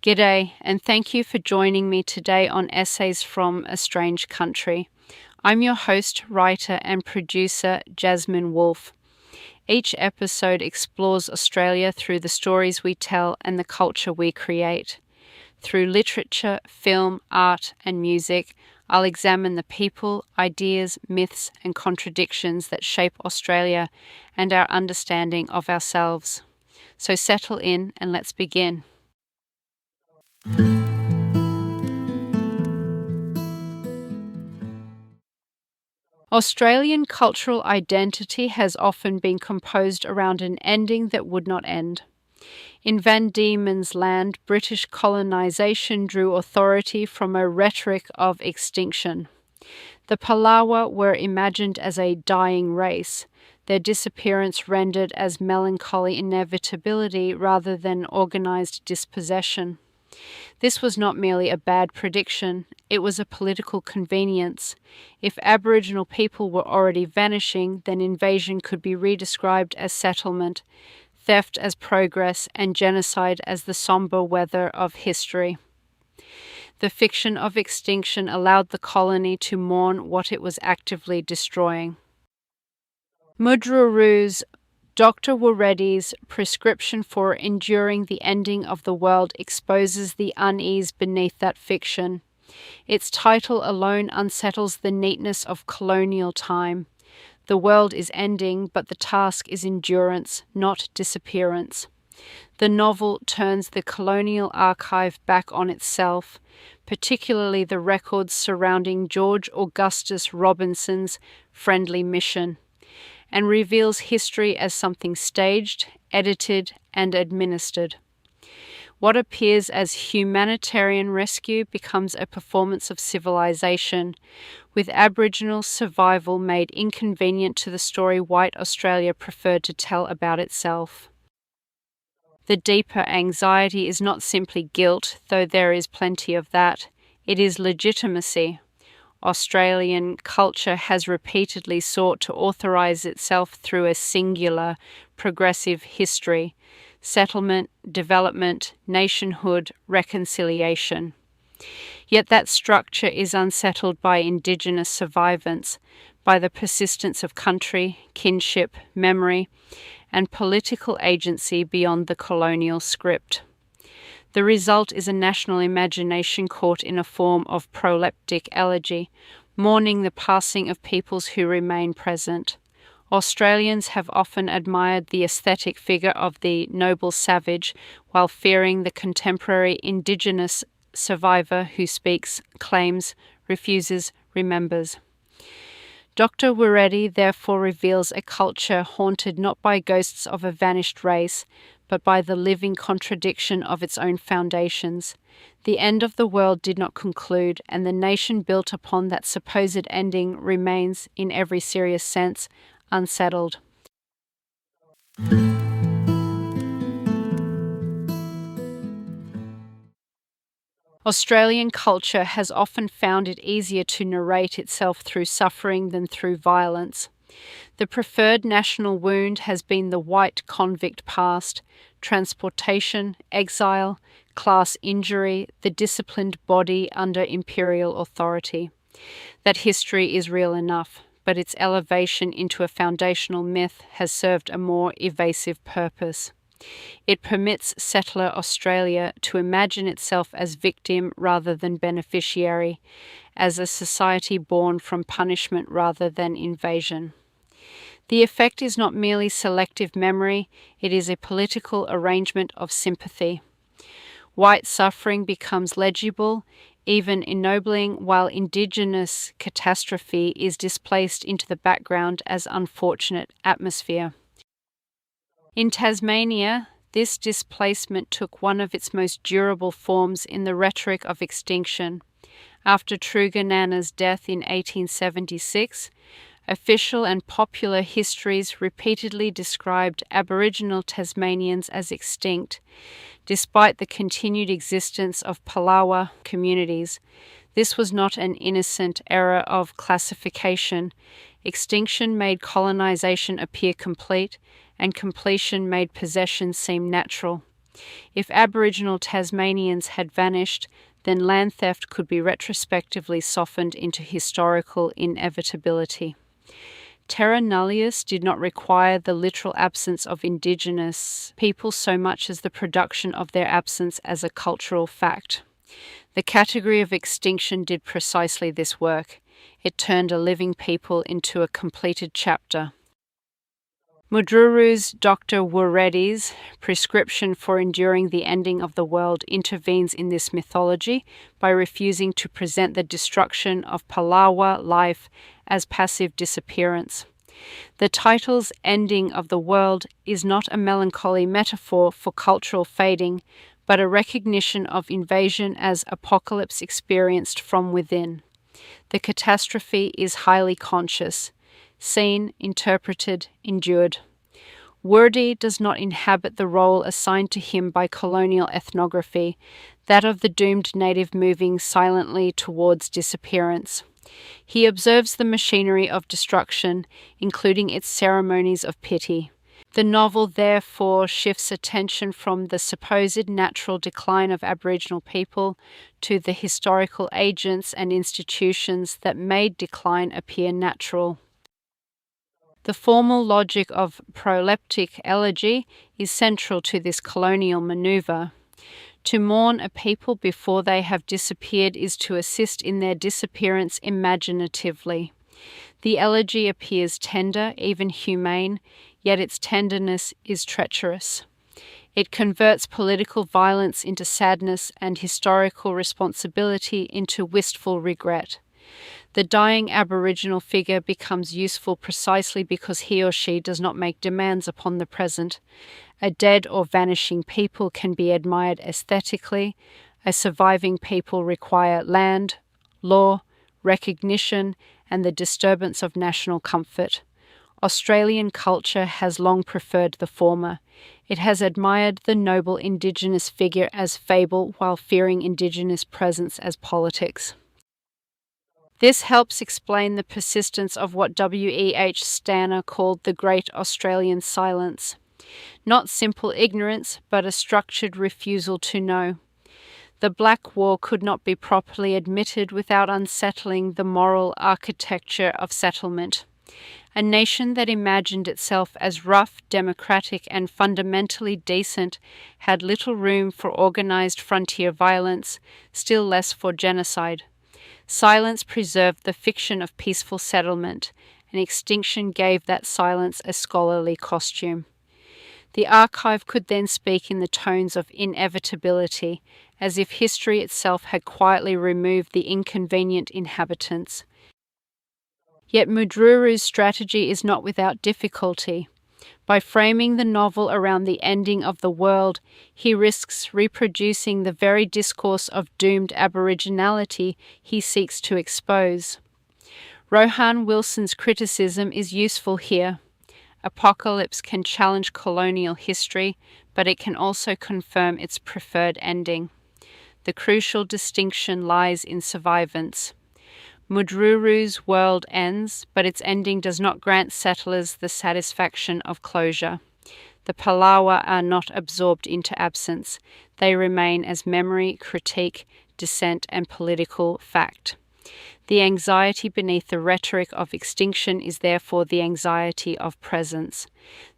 G'day, and thank you for joining me today on Essays from a Strange Country. I'm your host, writer, and producer, Jasmine Wolfe. Each episode explores Australia through the stories we tell and the culture we create. Through literature, film, art, and music, I'll examine the people, ideas, myths, and contradictions that shape Australia and our understanding of ourselves. So settle in and let's begin. Australian cultural identity has often been composed around an ending that would not end. In Van Diemen's land, British colonisation drew authority from a rhetoric of extinction. The Palawa were imagined as a dying race, their disappearance rendered as melancholy inevitability rather than organised dispossession. This was not merely a bad prediction, it was a political convenience. If Aboriginal people were already vanishing, then invasion could be redescribed as settlement, theft as progress, and genocide as the sombre weather of history. The fiction of extinction allowed the colony to mourn what it was actively destroying. Mudrooroo's Dr. Wired's prescription for enduring the ending of the world exposes the unease beneath that fiction. Its title alone unsettles the neatness of colonial time. The world is ending, but the task is endurance, not disappearance. The novel turns the colonial archive back on itself, particularly the records surrounding George Augustus Robinson's friendly mission, and reveals history as something staged, edited, and administered. What appears as humanitarian rescue becomes a performance of civilization, with Aboriginal survival made inconvenient to the story white Australia preferred to tell about itself. The deeper anxiety is not simply guilt, though there is plenty of that. It is legitimacy. Australian culture has repeatedly sought to authorise itself through a singular, progressive history: settlement, development, nationhood, reconciliation. Yet that structure is unsettled by Indigenous survivance, by the persistence of country, kinship, memory, and political agency beyond the colonial script. The result is a national imagination caught in a form of proleptic elegy, mourning the passing of peoples who remain present. Australians have often admired the aesthetic figure of the noble savage, while fearing the contemporary Indigenous survivor who speaks, claims, refuses, remembers. Dr. Wired therefore reveals a culture haunted not by ghosts of a vanished race, but by the living contradiction of its own foundations. The end of the world did not conclude, and the nation built upon that supposed ending remains, in every serious sense, unsettled. Australian culture has often found it easier to narrate itself through suffering than through violence. The preferred national wound has been the white convict past: transportation, exile, class injury, the disciplined body under imperial authority. That history is real enough, but its elevation into a foundational myth has served a more evasive purpose. It permits settler Australia to imagine itself as victim rather than beneficiary, as a society born from punishment rather than invasion. The effect is not merely selective memory, it is a political arrangement of sympathy. White suffering becomes legible, even ennobling, while Indigenous catastrophe is displaced into the background as unfortunate atmosphere. In Tasmania, this displacement took one of its most durable forms in the rhetoric of extinction. After Truganana's death in 1876, official and popular histories repeatedly described Aboriginal Tasmanians as extinct, despite the continued existence of Palawa communities. This was not an innocent error of classification. Extinction made colonisation appear complete, and completion made possession seem natural. If Aboriginal Tasmanians had vanished, then land theft could be retrospectively softened into historical inevitability. Terra nullius did not require the literal absence of Indigenous people so much as the production of their absence as a cultural fact. The category of extinction did precisely this work. It turned a living people into a completed chapter. Mudrooroo's Dr. Wureddy's prescription for enduring the ending of the world intervenes in this mythology by refusing to present the destruction of Palawa life as passive disappearance. The title's ending of the world is not a melancholy metaphor for cultural fading, but a recognition of invasion as apocalypse experienced from within. The catastrophe is highly conscious, seen, interpreted, endured. Wureddy does not inhabit the role assigned to him by colonial ethnography, that of the doomed native moving silently towards disappearance. He observes the machinery of destruction, including its ceremonies of pity. The novel therefore shifts attention from the supposed natural decline of Aboriginal people to the historical agents and institutions that made decline appear natural. The formal logic of proleptic elegy is central to this colonial maneuver. To mourn a people before they have disappeared is to assist in their disappearance imaginatively. The elegy appears tender, even humane, yet its tenderness is treacherous. It converts political violence into sadness and historical responsibility into wistful regret. The dying Aboriginal figure becomes useful precisely because he or she does not make demands upon the present. A dead or vanishing people can be admired aesthetically. A surviving people require land, law, recognition, and the disturbance of national comfort. Australian culture has long preferred the former. It has admired the noble Indigenous figure as fable while fearing Indigenous presence as politics. This helps explain the persistence of what W.E.H. Stanner called the Great Australian Silence. Not simple ignorance, but a structured refusal to know. The Black War could not be properly admitted without unsettling the moral architecture of settlement. A nation that imagined itself as rough, democratic, and fundamentally decent had little room for organised frontier violence, still less for genocide. Silence preserved the fiction of peaceful settlement, and extinction gave that silence a scholarly costume. The archive could then speak in the tones of inevitability, as if history itself had quietly removed the inconvenient inhabitants. Yet Mudrooroo's strategy is not without difficulty. By framing the novel around the ending of the world, he risks reproducing the very discourse of doomed Aboriginality he seeks to expose. Rohan Wilson's criticism is useful here. Apocalypse can challenge colonial history, but it can also confirm its preferred ending. The crucial distinction lies in survivance. Mudrooroo's world ends, but its ending does not grant settlers the satisfaction of closure. The Palawa are not absorbed into absence. They remain as memory, critique, dissent, and political fact. The anxiety beneath the rhetoric of extinction is therefore the anxiety of presence,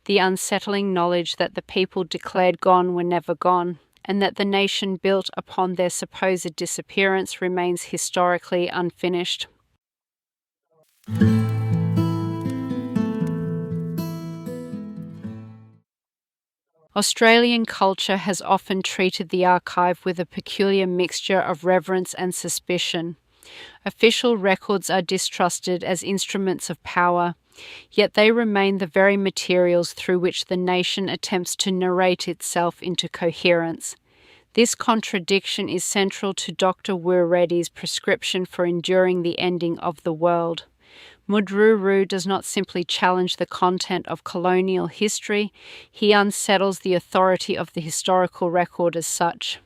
the unsettling knowledge that the people declared gone were never gone, and that the nation built upon their supposed disappearance remains historically unfinished. Australian culture has often treated the archive with a peculiar mixture of reverence and suspicion. Official records are distrusted as instruments of power, yet they remain the very materials through which the nation attempts to narrate itself into coherence. This contradiction is central to Dr. Wureddy's prescription for enduring the ending of the world. Mudrooroo does not simply challenge the content of colonial history, he unsettles the authority of the historical record as such.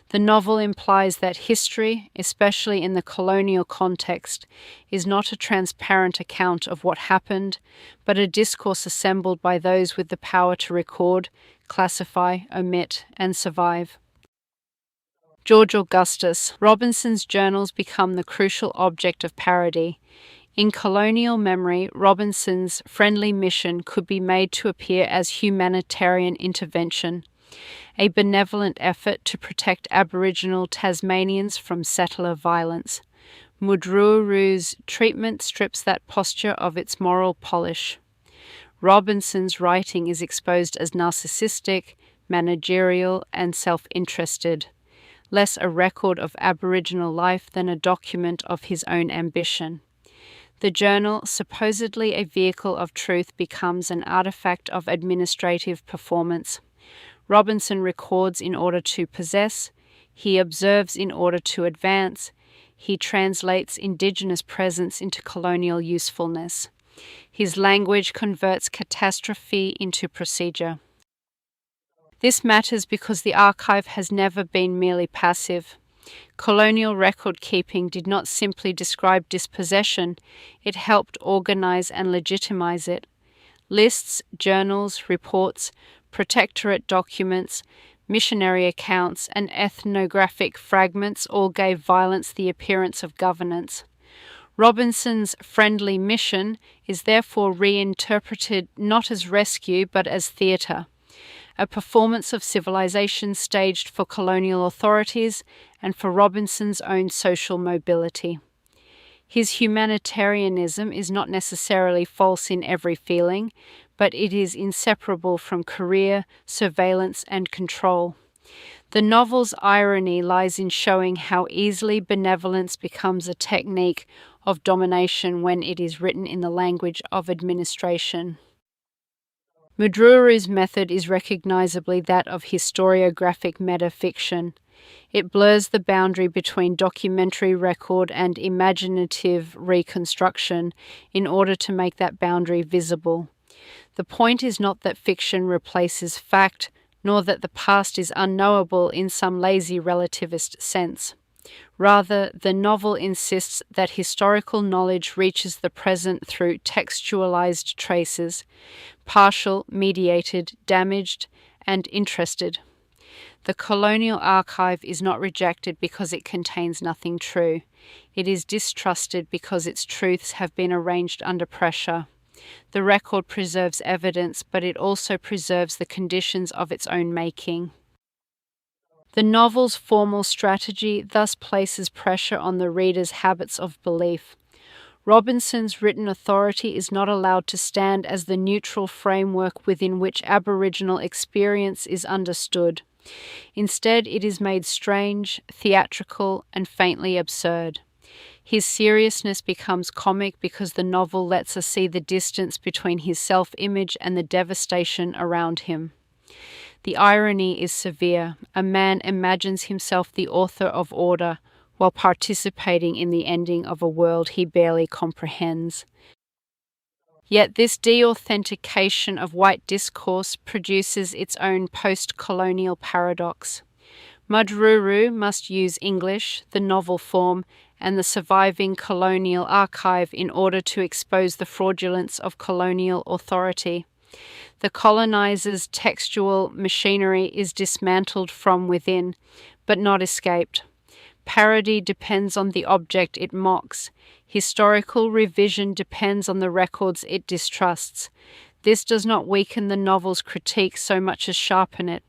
The novel implies that history, especially in the colonial context, is not a transparent account of what happened, but a discourse assembled by those with the power to record, classify, omit, and survive. George Augustus. Robinson's journals become the crucial object of parody. In colonial memory, Robinson's friendly mission could be made to appear as humanitarian intervention, a benevolent effort to protect Aboriginal Tasmanians from settler violence. Mudrooroo's treatment strips that posture of its moral polish. Robinson's writing is exposed as narcissistic, managerial, and self-interested, less a record of Aboriginal life than a document of his own ambition. The journal, supposedly a vehicle of truth, becomes an artifact of administrative performance. Robinson records in order to possess, he observes in order to advance, he translates Indigenous presence into colonial usefulness. His language converts catastrophe into procedure. This matters because the archive has never been merely passive. Colonial record-keeping did not simply describe dispossession, it helped organize and legitimize it. Lists, journals, reports, protectorate documents, missionary accounts, and ethnographic fragments all gave violence the appearance of governance. Robinson's friendly mission is therefore reinterpreted not as rescue but as theatre, a performance of civilization staged for colonial authorities and for Robinson's own social mobility. His humanitarianism is not necessarily false in every feeling, but it is inseparable from career, surveillance, and control. The novel's irony lies in showing how easily benevolence becomes a technique of domination when it is written in the language of administration. Mudrooroo's method is recognizably that of historiographic metafiction. It blurs the boundary between documentary record and imaginative reconstruction in order to make that boundary visible. The point is not that fiction replaces fact, nor that the past is unknowable in some lazy relativist sense. Rather, the novel insists that historical knowledge reaches the present through textualized traces, partial, mediated, damaged, and interested. The colonial archive is not rejected because it contains nothing true. It is distrusted because its truths have been arranged under pressure. The record preserves evidence, but it also preserves the conditions of its own making. The novel's formal strategy thus places pressure on the reader's habits of belief. Robinson's written authority is not allowed to stand as the neutral framework within which Aboriginal experience is understood. Instead, it is made strange, theatrical, and faintly absurd. His seriousness becomes comic because the novel lets us see the distance between his self-image and the devastation around him. The irony is severe. A man imagines himself the author of order while participating in the ending of a world he barely comprehends. Yet this de-authentication of white discourse produces its own post-colonial paradox. Mudrooroo must use English, the novel form, and the surviving colonial archive in order to expose the fraudulence of colonial authority. The colonizer's textual machinery is dismantled from within, but not escaped. Parody depends on the object it mocks. Historical revision depends on the records it distrusts. This does not weaken the novel's critique so much as sharpen it.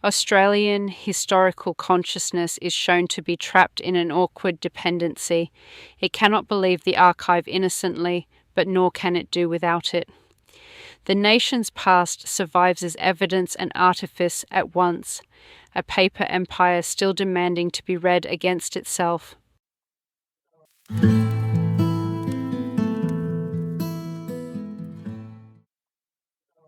Australian historical consciousness is shown to be trapped in an awkward dependency. It cannot believe the archive innocently, but nor can it do without it. The nation's past survives as evidence and artifice at once, a paper empire still demanding to be read against itself.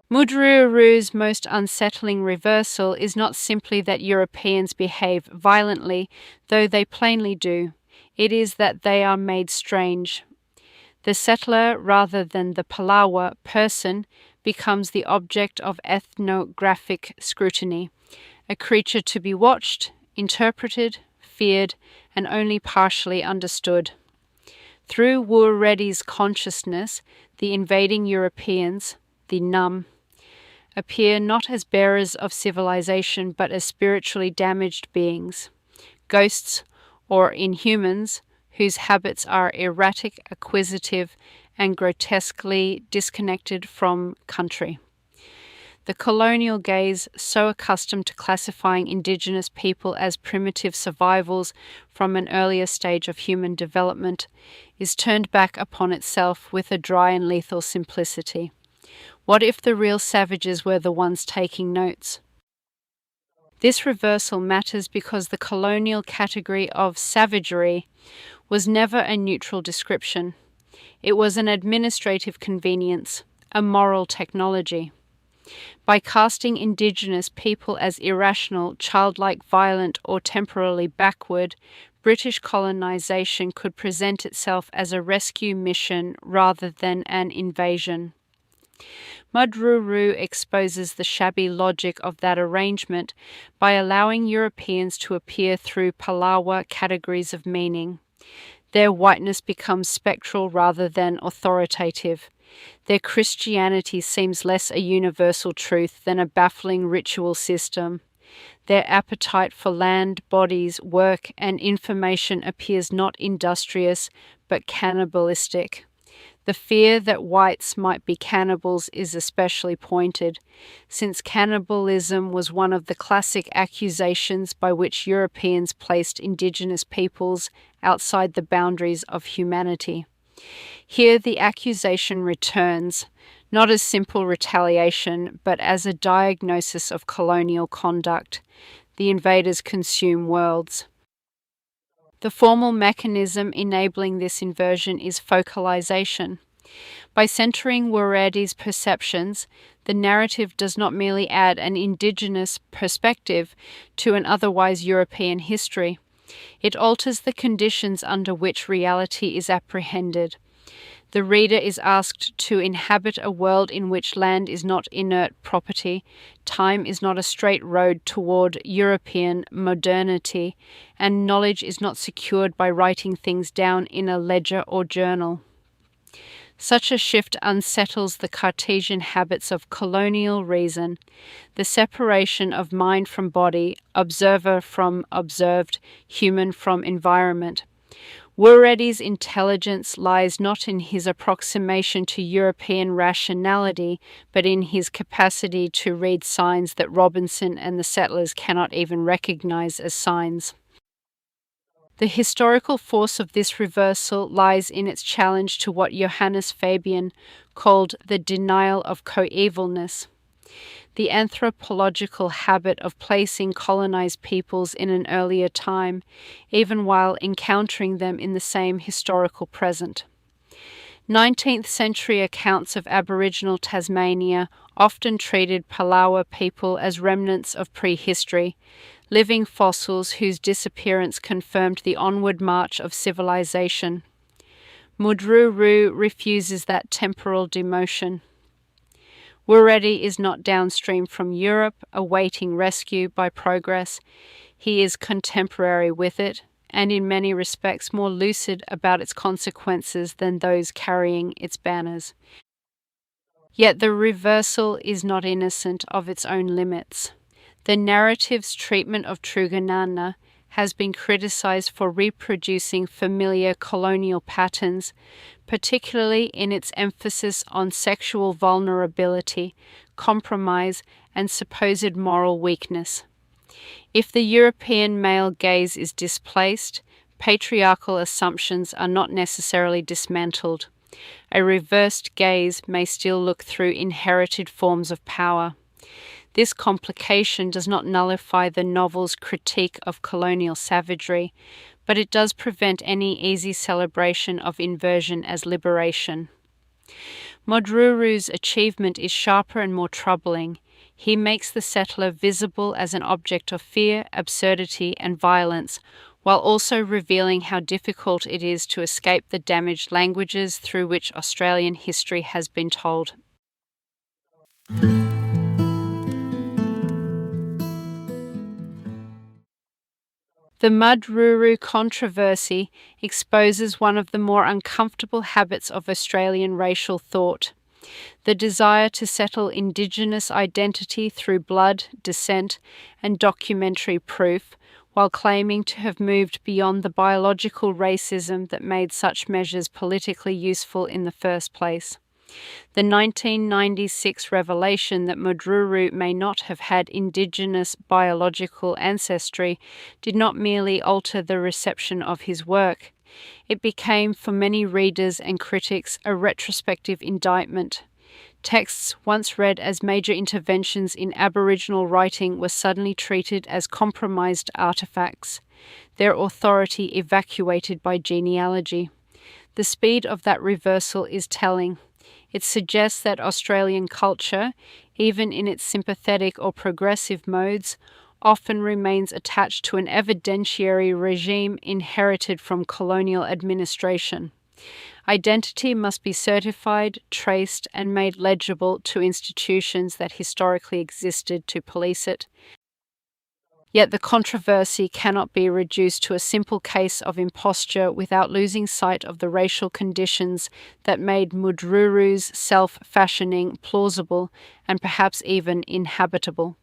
Mudrooroo's most unsettling reversal is not simply that Europeans behave violently, though they plainly do. It is that they are made strange. The settler, rather than the Palawa person, becomes the object of ethnographic scrutiny, a creature to be watched, interpreted, feared, and only partially understood. Through Wureddy's consciousness, the invading Europeans, the Num, appear not as bearers of civilization but as spiritually damaged beings, ghosts or inhumans whose habits are erratic, acquisitive, and grotesquely disconnected from country. The colonial gaze, so accustomed to classifying Indigenous people as primitive survivals from an earlier stage of human development, is turned back upon itself with a dry and lethal simplicity. What if the real savages were the ones taking notes? This reversal matters because the colonial category of savagery was never a neutral description. It was an administrative convenience, a moral technology. By casting Indigenous people as irrational, childlike, violent, or temporarily backward, British colonisation could present itself as a rescue mission rather than an invasion. Mudrooroo exposes the shabby logic of that arrangement by allowing Europeans to appear through Palawa categories of meaning. Their whiteness becomes spectral rather than authoritative. Their Christianity seems less a universal truth than a baffling ritual system. Their appetite for land, bodies, work, and information appears not industrious, but cannibalistic. The fear that whites might be cannibals is especially pointed, since cannibalism was one of the classic accusations by which Europeans placed Indigenous peoples outside the boundaries of humanity. Here the accusation returns, not as simple retaliation, but as a diagnosis of colonial conduct. The invaders consume worlds. The formal mechanism enabling this inversion is focalization. By centering Wureddy's perceptions, the narrative does not merely add an Indigenous perspective to an otherwise European history. It alters the conditions under which reality is apprehended. The reader is asked to inhabit a world in which land is not inert property, time is not a straight road toward European modernity, and knowledge is not secured by writing things down in a ledger or journal. Such a shift unsettles the Cartesian habits of colonial reason, the separation of mind from body, observer from observed, human from environment. Wureddy's intelligence lies not in his approximation to European rationality, but in his capacity to read signs that Robinson and the settlers cannot even recognize as signs. The historical force of this reversal lies in its challenge to what Johannes Fabian called the denial of coevalness, the anthropological habit of placing colonized peoples in an earlier time, even while encountering them in the same historical present. 19th century accounts of Aboriginal Tasmania often treated Palawa people as remnants of prehistory, living fossils whose disappearance confirmed the onward march of civilization. Mudrooroo refuses that temporal demotion. Wureddy is not downstream from Europe, awaiting rescue by progress. He is contemporary with it, and in many respects more lucid about its consequences than those carrying its banners. Yet the reversal is not innocent of its own limits. The narrative's treatment of Truganana has been criticized for reproducing familiar colonial patterns, particularly in its emphasis on sexual vulnerability, compromise, and supposed moral weakness. If the European male gaze is displaced, patriarchal assumptions are not necessarily dismantled. A reversed gaze may still look through inherited forms of power. This complication does not nullify the novel's critique of colonial savagery, but it does prevent any easy celebration of inversion as liberation. Mudrooroo's achievement is sharper and more troubling. He makes the settler visible as an object of fear, absurdity, and violence, while also revealing how difficult it is to escape the damaged languages through which Australian history has been told. The Mudrooroo controversy exposes one of the more uncomfortable habits of Australian racial thought: the desire to settle Indigenous identity through blood, descent, and documentary proof, while claiming to have moved beyond the biological racism that made such measures politically useful in the first place. The 1996 revelation that Mudrooroo may not have had Indigenous biological ancestry did not merely alter the reception of his work. It became, for many readers and critics, a retrospective indictment. Texts once read as major interventions in Aboriginal writing were suddenly treated as compromised artefacts, their authority evacuated by genealogy. The speed of that reversal is telling. It suggests that Australian culture, even in its sympathetic or progressive modes, often remains attached to an evidentiary regime inherited from colonial administration. Identity must be certified, traced, and made legible to institutions that historically existed to police it. Yet the controversy cannot be reduced to a simple case of imposture without losing sight of the racial conditions that made Mudrooroo's self-fashioning plausible and perhaps even inhabitable.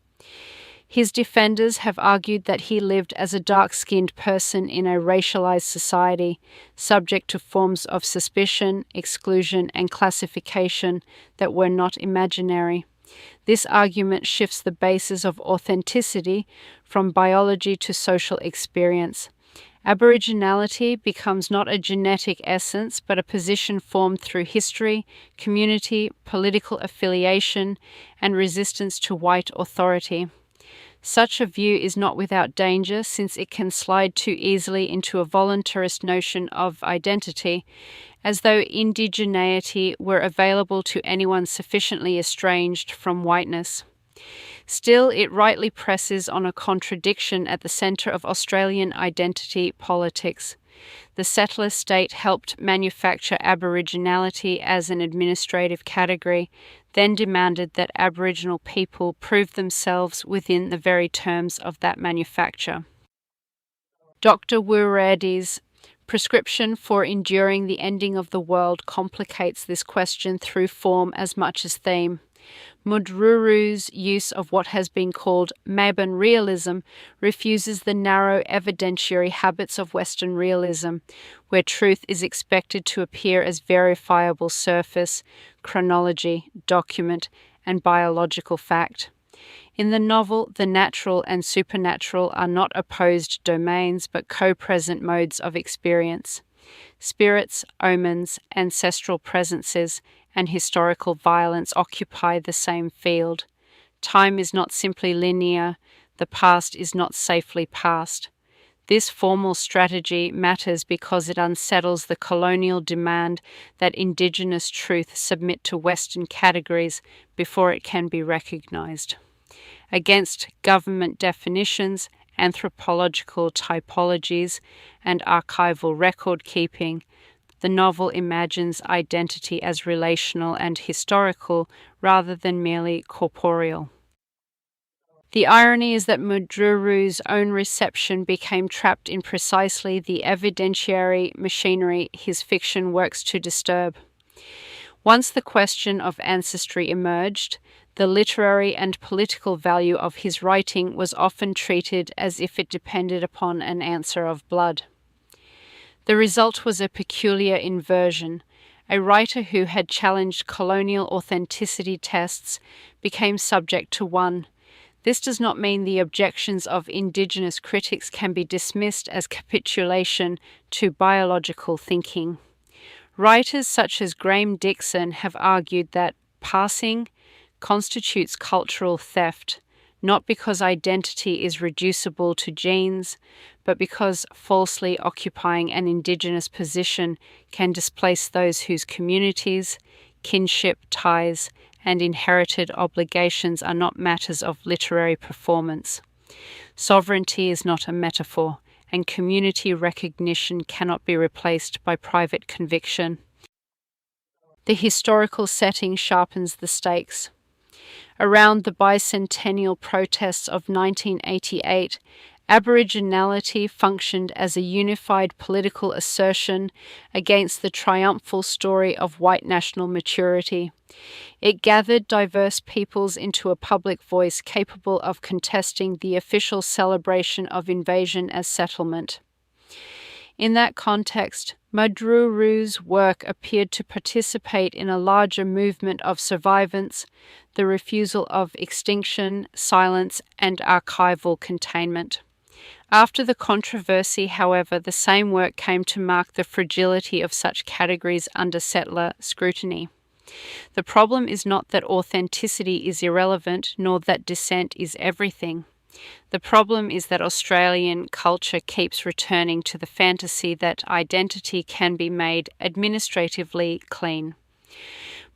His defenders have argued that he lived as a dark-skinned person in a racialized society, subject to forms of suspicion, exclusion, and classification that were not imaginary. This argument shifts the basis of authenticity from biology to social experience. Aboriginality becomes not a genetic essence, but a position formed through history, community, political affiliation, and resistance to white authority. Such a view is not without danger, since it can slide too easily into a voluntarist notion of identity, as though indigeneity were available to anyone sufficiently estranged from whiteness. Still, it rightly presses on a contradiction at the centre of Australian identity politics. The settler state helped manufacture Aboriginality as an administrative category, then demanded that Aboriginal people prove themselves within the very terms of that manufacture. Dr. Wureddy's prescription for enduring the ending of the world complicates this question through form as much as theme. Mudrooroo's use of what has been called Mabon realism refuses the narrow evidentiary habits of Western realism, where truth is expected to appear as verifiable surface, chronology, document, and biological fact. In the novel, the natural and supernatural are not opposed domains but co-present modes of experience. Spirits, omens, ancestral presences, and historical violence occupy the same field. Time is not simply linear, the past is not safely past. This formal strategy matters because it unsettles the colonial demand that Indigenous truth submit to Western categories before it can be recognised. Against government definitions, anthropological typologies, and archival record-keeping, the novel imagines identity as relational and historical rather than merely corporeal. The irony is that Mudrooroo's own reception became trapped in precisely the evidentiary machinery his fiction works to disturb. Once the question of ancestry emerged, the literary and political value of his writing was often treated as if it depended upon an answer of blood. The result was a peculiar inversion. A writer who had challenged colonial authenticity tests became subject to one. This does not mean the objections of Indigenous critics can be dismissed as capitulation to biological thinking. Writers such as Graham Dixon have argued that passing constitutes cultural theft, not because identity is reducible to genes, but because falsely occupying an Indigenous position can displace those whose communities, kinship ties, and inherited obligations are not matters of literary performance. Sovereignty is not a metaphor, and community recognition cannot be replaced by private conviction. The historical setting sharpens the stakes. Around the bicentennial protests of 1988, Aboriginality functioned as a unified political assertion against the triumphal story of white national maturity. It gathered diverse peoples into a public voice capable of contesting the official celebration of invasion as settlement. In that context, Mudrooroo's work appeared to participate in a larger movement of survivance, the refusal of extinction, silence, and archival containment. After the controversy, however, the same work came to mark the fragility of such categories under settler scrutiny. The problem is not that authenticity is irrelevant, nor that dissent is everything. The problem is that Australian culture keeps returning to the fantasy that identity can be made administratively clean.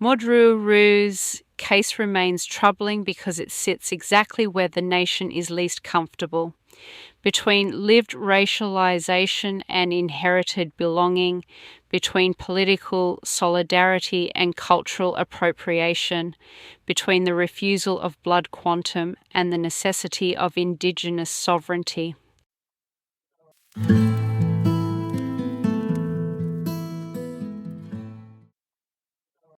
Mudrooroo's case remains troubling because it sits exactly where the nation is least comfortable, between lived racialization and inherited belonging, between political solidarity and cultural appropriation, between the refusal of blood quantum and the necessity of Indigenous sovereignty.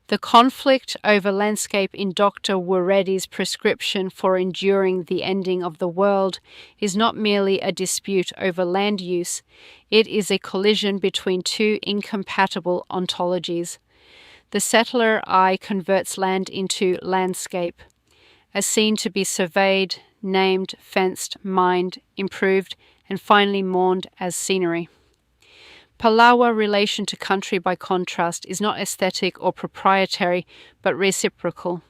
The conflict over landscape in Dr. Waredi's prescription for enduring the ending of the world is not merely a dispute over land use, it is a collision between two incompatible ontologies. The settler eye converts land into landscape, a scene to be surveyed, named, fenced, mined, improved, and finally mourned as scenery. Palawa relation to country, by contrast, is not aesthetic or proprietary, but reciprocal.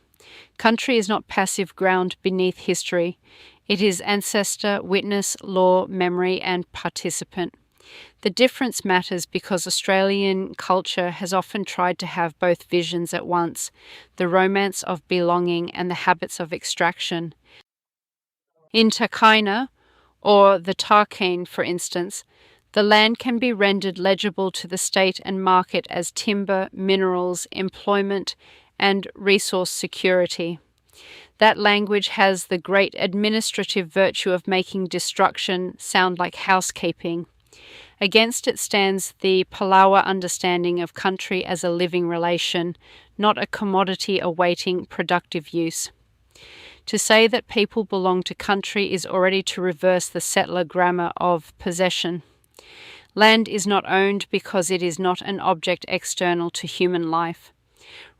Country is not passive ground beneath history. It is ancestor, witness, law, memory, and participant. The difference matters because Australian culture has often tried to have both visions at once, the romance of belonging and the habits of extraction. In Takaina, or the Tarkine, for instance, the land can be rendered legible to the state and market as timber, minerals, employment, and resource security. That language has the great administrative virtue of making destruction sound like housekeeping. Against it stands the Palawa understanding of country as a living relation, not a commodity awaiting productive use. To say that people belong to country is already to reverse the settler grammar of possession. Land is not owned because it is not an object external to human life.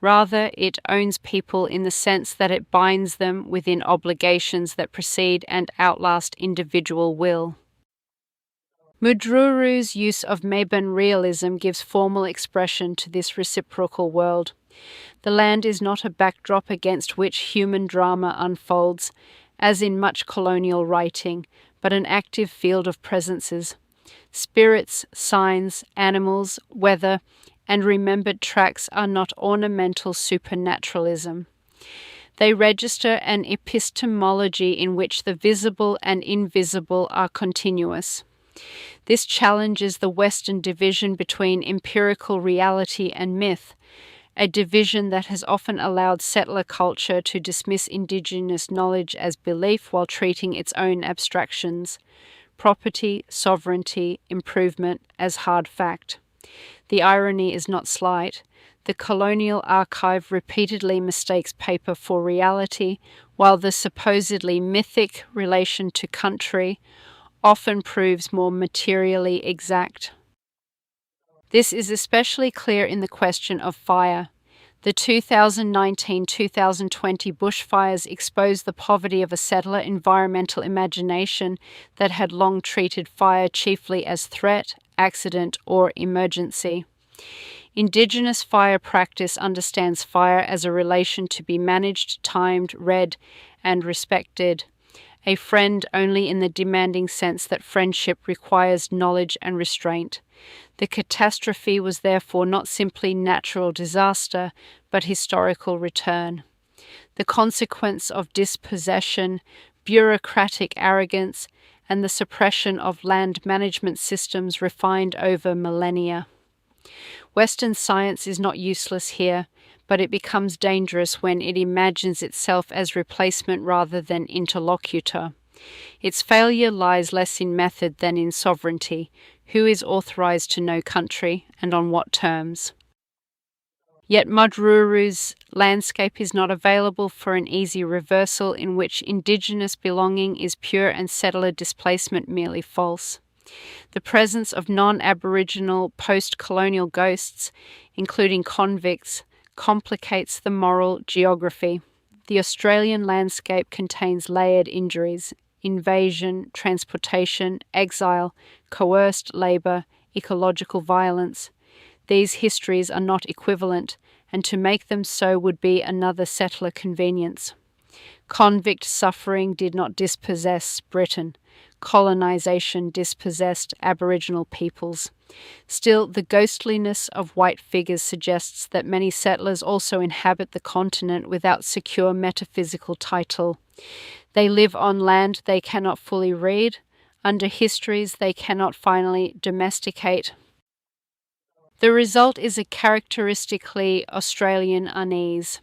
Rather, it owns people in the sense that it binds them within obligations that precede and outlast individual will. Mudrooroo's use of Mabon realism gives formal expression to this reciprocal world. The land is not a backdrop against which human drama unfolds, as in much colonial writing, but an active field of presences. Spirits, signs, animals, weather, and remembered tracks are not ornamental supernaturalism. They register an epistemology in which the visible and invisible are continuous. This challenges the Western division between empirical reality and myth, a division that has often allowed settler culture to dismiss Indigenous knowledge as belief while treating its own abstractions, property, sovereignty, improvement, as hard fact. The irony is not slight. The colonial archive repeatedly mistakes paper for reality, while the supposedly mythic relation to country often proves more materially exact. This is especially clear in the question of fire. The 2019-2020 bushfires exposed the poverty of a settler environmental imagination that had long treated fire chiefly as threat, accident, or emergency. Indigenous fire practice understands fire as a relation to be managed, timed, read, and respected. A friend only in the demanding sense that friendship requires knowledge and restraint. The catastrophe was therefore not simply natural disaster, but historical return. The consequence of dispossession, bureaucratic arrogance, and the suppression of land management systems refined over millennia. Western science is not useless here, but it becomes dangerous when it imagines itself as replacement rather than interlocutor. Its failure lies less in method than in sovereignty. Who is authorised to know country, and on what terms? Yet Mudrooroo's landscape is not available for an easy reversal in which Indigenous belonging is pure and settler displacement merely false. The presence of non-Aboriginal post-colonial ghosts, including convicts, complicates the moral geography. The Australian landscape contains layered injuries: invasion, transportation, exile, coerced labour, ecological violence. These histories are not equivalent, and to make them so would be another settler convenience. Convict suffering did not dispossess Britain. Colonisation dispossessed Aboriginal peoples. Still, the ghostliness of white figures suggests that many settlers also inhabit the continent without secure metaphysical title. They live on land they cannot fully read, under histories they cannot finally domesticate. The result is a characteristically Australian unease,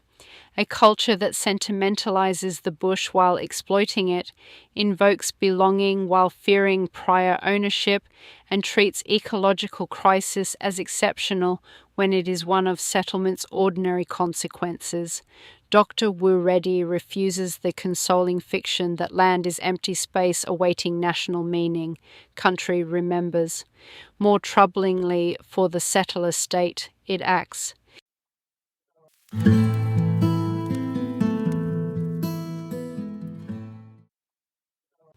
a culture that sentimentalizes the bush while exploiting it, invokes belonging while fearing prior ownership, and treats ecological crisis as exceptional when it is one of settlement's ordinary consequences. Dr. Wooredi refuses the consoling fiction that land is empty space awaiting national meaning. Country remembers. More troublingly for the settler state, it acts.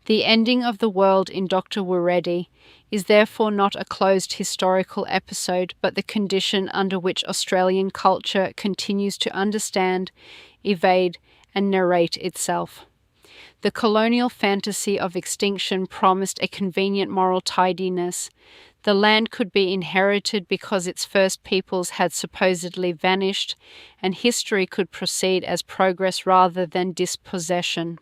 The ending of the world in Dr. Wooredi is therefore not a closed historical episode, but the condition under which Australian culture continues to understand, evade, and narrate itself. The colonial fantasy of extinction promised a convenient moral tidiness. The land could be inherited because its first peoples had supposedly vanished, and history could proceed as progress rather than dispossession.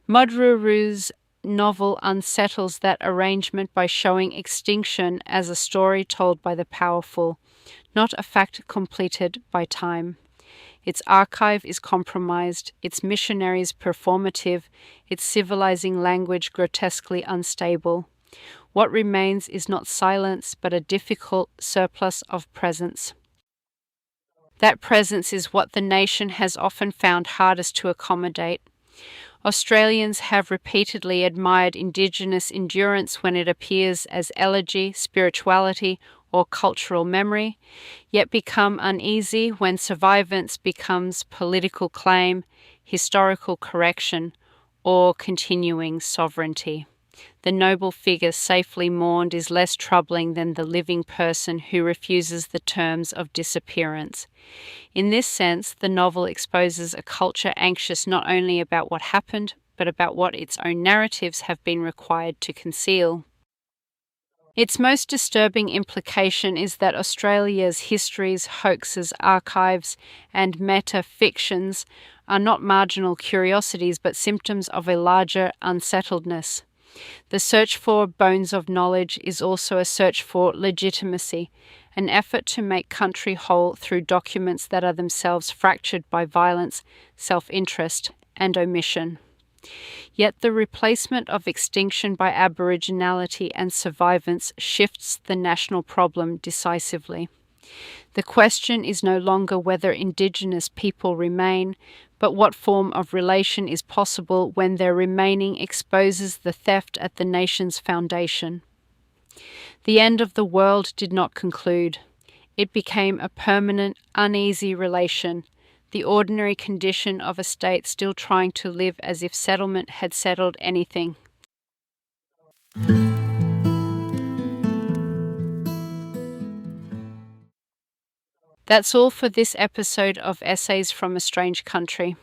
Mudrooroo's novel unsettles that arrangement by showing extinction as a story told by the powerful, not a fact completed by time. Its archive is compromised, its missionaries performative, its civilizing language grotesquely unstable. What remains is not silence, but a difficult surplus of presence. That presence is what the nation has often found hardest to accommodate. Australians have repeatedly admired Indigenous endurance when it appears as elegy, spirituality, or cultural memory, yet become uneasy when survivance becomes political claim, historical correction, or continuing sovereignty. The noble figure safely mourned is less troubling than the living person who refuses the terms of disappearance. In this sense, the novel exposes a culture anxious not only about what happened, but about what its own narratives have been required to conceal. Its most disturbing implication is that Australia's histories, hoaxes, archives, and meta-fictions are not marginal curiosities but symptoms of a larger unsettledness. The search for bones of knowledge is also a search for legitimacy, an effort to make country whole through documents that are themselves fractured by violence, self-interest, and omission. Yet the replacement of extinction by Aboriginality and survivance shifts the national problem decisively. The question is no longer whether Indigenous people remain, but what form of relation is possible when their remaining exposes the theft at the nation's foundation. The end of the world did not conclude. It became a permanent, uneasy relation, the ordinary condition of a state still trying to live as if settlement had settled anything. That's all for this episode of Essays from a Strange Country.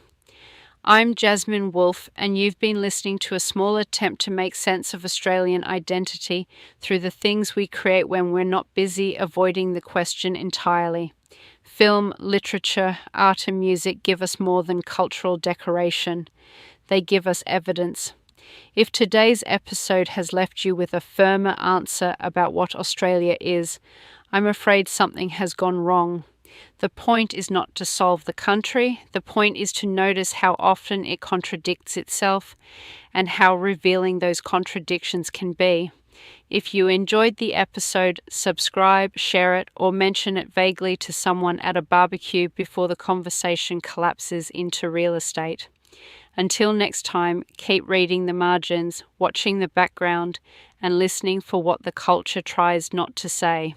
I'm Jasmine Wolfe, and you've been listening to a small attempt to make sense of Australian identity through the things we create when we're not busy avoiding the question entirely. Film, literature, art and music give us more than cultural decoration. They give us evidence. If today's episode has left you with a firmer answer about what Australia is, I'm afraid something has gone wrong. The point is not to solve the country, the point is to notice how often it contradicts itself and how revealing those contradictions can be. If you enjoyed the episode, subscribe, share it, or mention it vaguely to someone at a barbecue before the conversation collapses into real estate. Until next time, keep reading the margins, watching the background, and listening for what the culture tries not to say.